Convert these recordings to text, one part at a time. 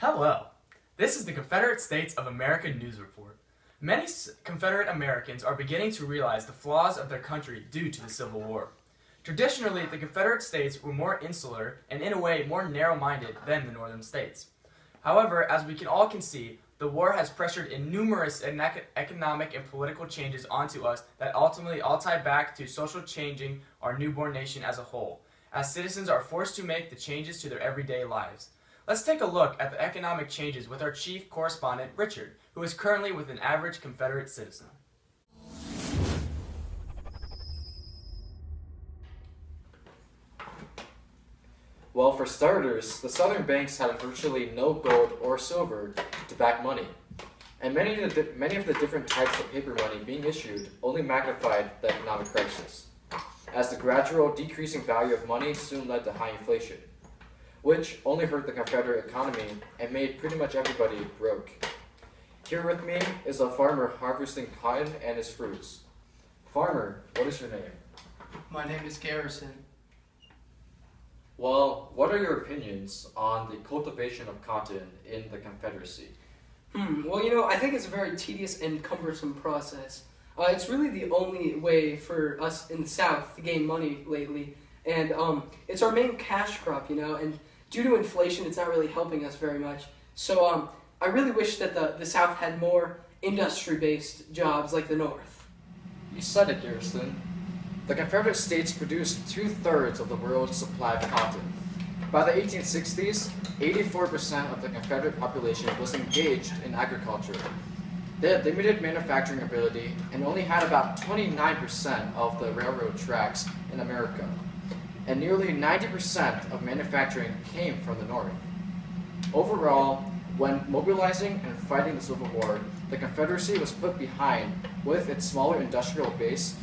Hello. This is the Confederate States of America News Report. Many Confederate Americans are beginning to realize the flaws of their country due to the Civil War. Traditionally, the Confederate States were more insular and in a way more narrow-minded than the Northern states. However, as we all can see, the war has pressured in numerous economic and political changes onto us that ultimately all tie back to social changing our newborn nation as a whole, as citizens are forced to make the changes to their everyday lives. Let's take a look at the economic changes with our chief correspondent, Richard, who is currently with an average Confederate citizen. Well, for starters, the Southern banks had virtually no gold or silver to back money, and many of the different types of paper money being issued only magnified the economic crisis, as the gradual decreasing value of money soon led to high inflation, which only hurt the Confederate economy and made pretty much everybody broke. Here with me is a farmer harvesting cotton and his fruits. Farmer, what is your name? My name is Garrison. Well, what are your opinions on the cultivation of cotton in the Confederacy? Well, I think it's a very tedious and cumbersome process. It's really the only way for us in the South to gain money lately. And it's our main cash crop, and due to inflation, it's not really helping us very much. So I really wish that the South had more industry-based jobs like the North. You said it, Garrison. The Confederate States produced 2/3 of the world's supply of cotton. By the 1860s, 84% of the Confederate population was engaged in agriculture. They had limited manufacturing ability and only had about 29% of the railroad tracks in America. And nearly 90% of manufacturing came from the North. Overall, when mobilizing and fighting the Civil War, the Confederacy was put behind with its smaller industrial base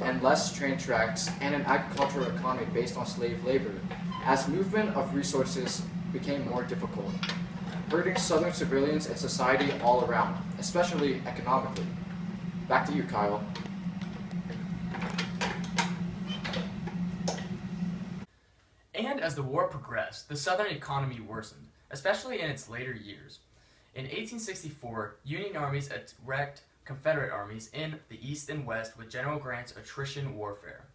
and less train tracks and an agricultural economy based on slave labor, as movement of resources became more difficult, hurting Southern civilians and society all around, especially economically. Back to you, Kyle. And as the war progressed, the Southern economy worsened, especially in its later years. In 1864, Union armies attacked Confederate armies in the East and West with General Grant's attrition warfare.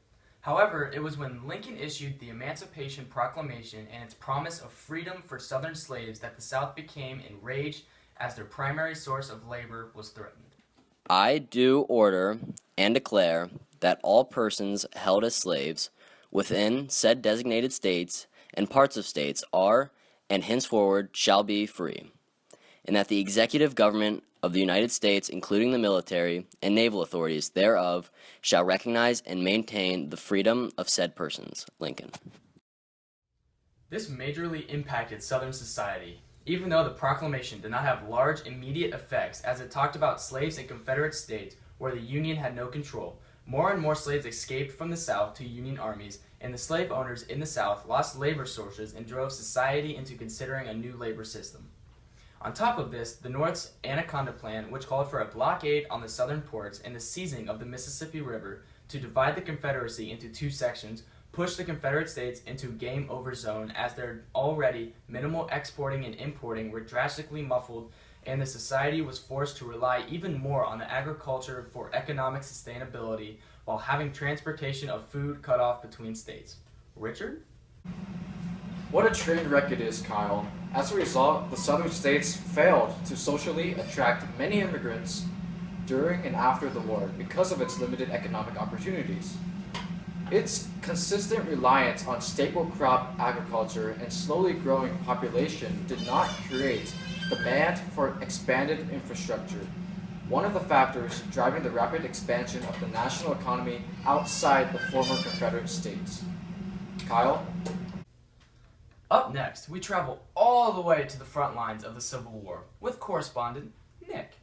However, it was when Lincoln issued the Emancipation Proclamation and its promise of freedom for Southern slaves that the South became enraged as their primary source of labor was threatened. I do order and declare that all persons held as slaves within said designated states and parts of states are and henceforward shall be free, and that the executive government of the United States, including the military and naval authorities thereof, shall recognize and maintain the freedom of said persons. Lincoln. This majorly impacted Southern society, even though the proclamation did not have large immediate effects as it talked about slaves in Confederate states where the Union had no control. More and more slaves escaped from the South to Union armies, and the slave owners in the South lost labor sources and drove society into considering a new labor system. On top of this, the North's Anaconda Plan, which called for a blockade on the southern ports and the seizing of the Mississippi River to divide the Confederacy into two sections, pushed the Confederate States into a game-over zone as their already minimal exporting and importing were drastically muffled, and the society was forced to rely even more on the agriculture for economic sustainability while having transportation of food cut off between states. Richard? What a train wreck it is, Kyle. As a result, the Southern states failed to socially attract many immigrants during and after the war because of its limited economic opportunities. Its consistent reliance on staple crop agriculture and slowly growing population did not create demand for expanded infrastructure, one of the factors driving the rapid expansion of the national economy outside the former Confederate states. Kyle? Up next, we travel all the way to the front lines of the Civil War with correspondent Nick.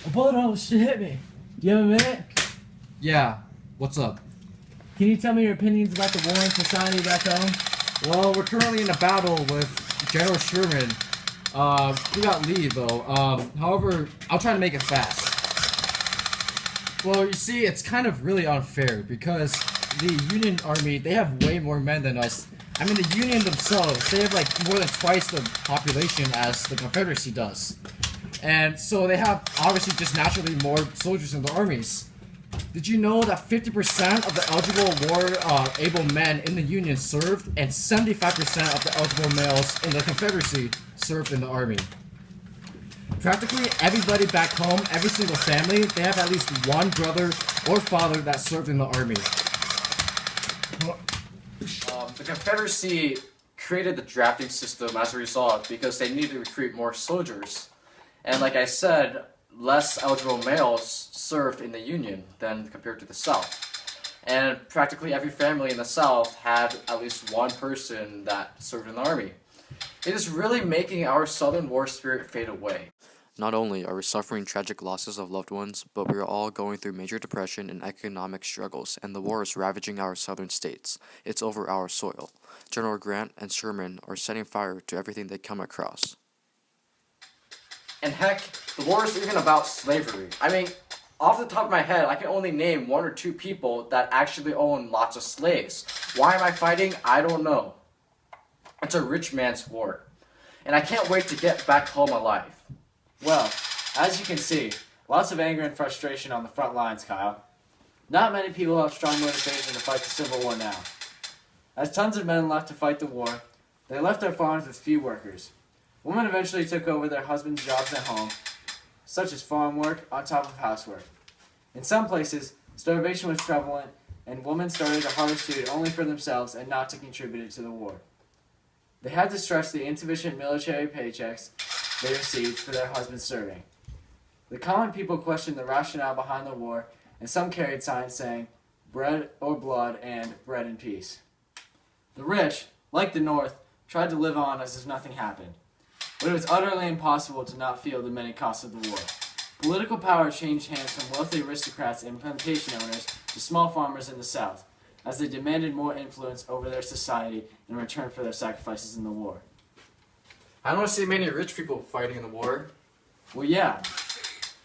A bullet almost hit me. Do you have a minute? Yeah, what's up? Can you tell me your opinions about the war in society back home? Well, we're currently in a battle with General Sherman. We got leave though. However, I'll try to make it fast. Well, you see, it's kind of really unfair because the Union Army, they have way more men than us. I mean, the Union themselves, they have like more than twice the population as the Confederacy does. And so they have obviously just naturally more soldiers in the armies. Did you know that 50% of the eligible war-able men in the Union served, and 75% of the eligible males in the Confederacy served in the Army? Practically everybody back home, every single family, they have at least one brother or father that served in the Army. The Confederacy created the drafting system as a result because they needed to recruit more soldiers. And like I said, less eligible males served in the Union than compared to the South. And practically every family in the South had at least one person that served in the Army. It is really making our Southern war spirit fade away. Not only are we suffering tragic losses of loved ones, but we are all going through major depression and economic struggles, and the war is ravaging our southern states. It's over our soil. General Grant and Sherman are setting fire to everything they come across. And heck, the war is even about slavery. I mean, off the top of my head, I can only name one or two people that actually own lots of slaves. Why am I fighting? I don't know. It's a rich man's war. And I can't wait to get back home alive. Well, as you can see, lots of anger and frustration on the front lines, Kyle. Not many people have strong motivation to fight the Civil War now. As tons of men left to fight the war, they left their farms with few workers. Women eventually took over their husbands' jobs at home, such as farm work on top of housework. In some places, starvation was prevalent, and women started to harvest food only for themselves and not to contribute to the war. They had to stretch the insufficient military paychecks they received for their husbands serving. The common people questioned the rationale behind the war, and some carried signs saying, "Bread or blood," and "Bread and peace." The rich, like the North, tried to live on as if nothing happened. But it was utterly impossible to not feel the many costs of the war. Political power changed hands from wealthy aristocrats and plantation owners to small farmers in the South, as they demanded more influence over their society in return for their sacrifices in the war. I don't see many rich people fighting in the war. Well, yeah.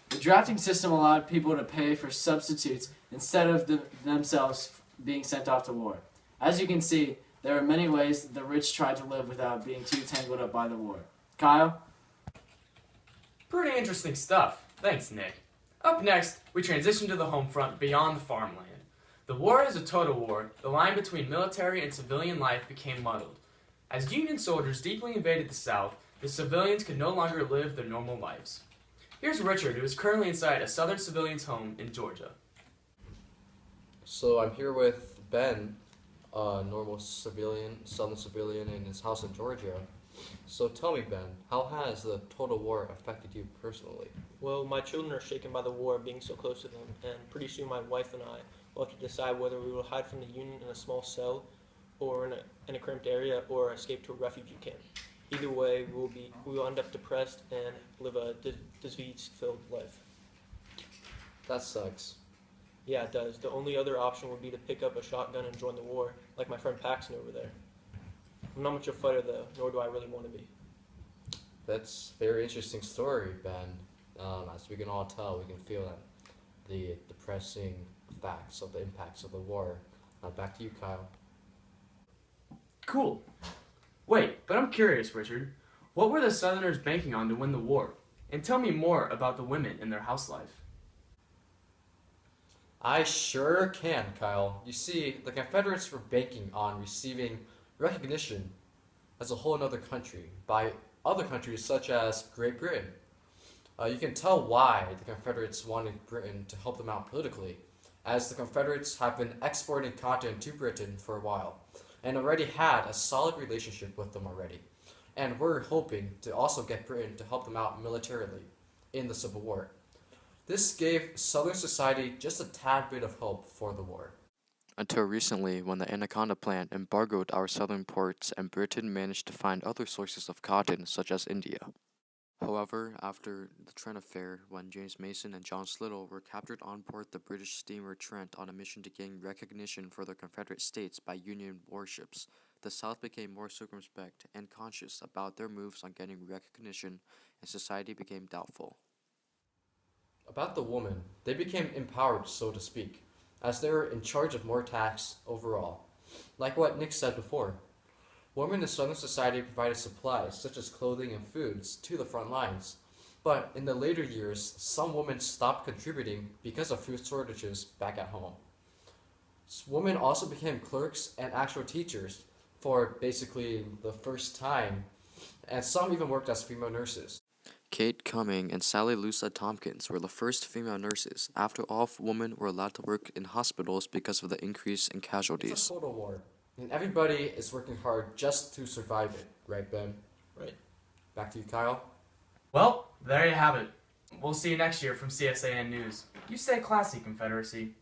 The drafting system allowed people to pay for substitutes instead of themselves being sent off to war. As you can see, there are many ways that the rich tried to live without being too tangled up by the war. Kyle? Pretty interesting stuff. Thanks, Nick. Up next, we transition to the home front beyond the farmland. The war is a total war. The line between military and civilian life became muddled. As Union soldiers deeply invaded the South, the civilians could no longer live their normal lives. Here's Richard, who is currently inside a Southern civilian's home in Georgia. So I'm here with Ben, a normal civilian, Southern civilian in his house in Georgia. So tell me, Ben, how has the total war affected you personally? Well, my children are shaken by the war being so close to them, and pretty soon my wife and I will have to decide whether we will hide from the Union in a small cell or in a cramped area or escape to a refugee camp. Either way, we will end up depressed and live a disease-filled life. That sucks. Yeah, it does. The only other option would be to pick up a shotgun and join the war, like my friend Paxton over there. I'm not much of a fighter, though, nor do I really want to be. That's a very interesting story, Ben. As we can all tell, we can feel that the depressing facts of the impacts of the war. Now back to you, Kyle. Cool. Wait, but I'm curious, Richard. What were the Southerners banking on to win the war? And tell me more about the women in their house life. I sure can, Kyle. You see, the Confederates were banking on receiving recognition as a whole other country by other countries such as Great Britain. You can tell why the Confederates wanted Britain to help them out politically, as the Confederates have been exporting cotton to Britain for a while, and already had a solid relationship with them already. And we're hoping to also get Britain to help them out militarily in the Civil War. This gave Southern society just a tad bit of hope for the war. Until recently, when the Anaconda plant embargoed our southern ports and Britain managed to find other sources of cotton, such as India. However, after the Trent affair, when James Mason and John Slidell were captured on board the British steamer Trent on a mission to gain recognition for the Confederate States by Union warships, the South became more circumspect and conscious about their moves on getting recognition, and society became doubtful. About the women, they became empowered, so to speak, as they were in charge of more tasks overall. Like what Nick said before, women in Southern society provided supplies, such as clothing and foods, to the front lines. But in the later years, some women stopped contributing because of food shortages back at home. Women also became clerks and actual teachers for basically the first time, and some even worked as female nurses. Kate Cumming and Sally Lusa Tompkins were the first female nurses. After all, women were allowed to work in hospitals because of the increase in It's casualties. a total war, and everybody is working hard just to survive it, right, Ben? Right. Back to you, Kyle. Well, there you have it. We'll see you next year from CSAN News. You stay classy, Confederacy.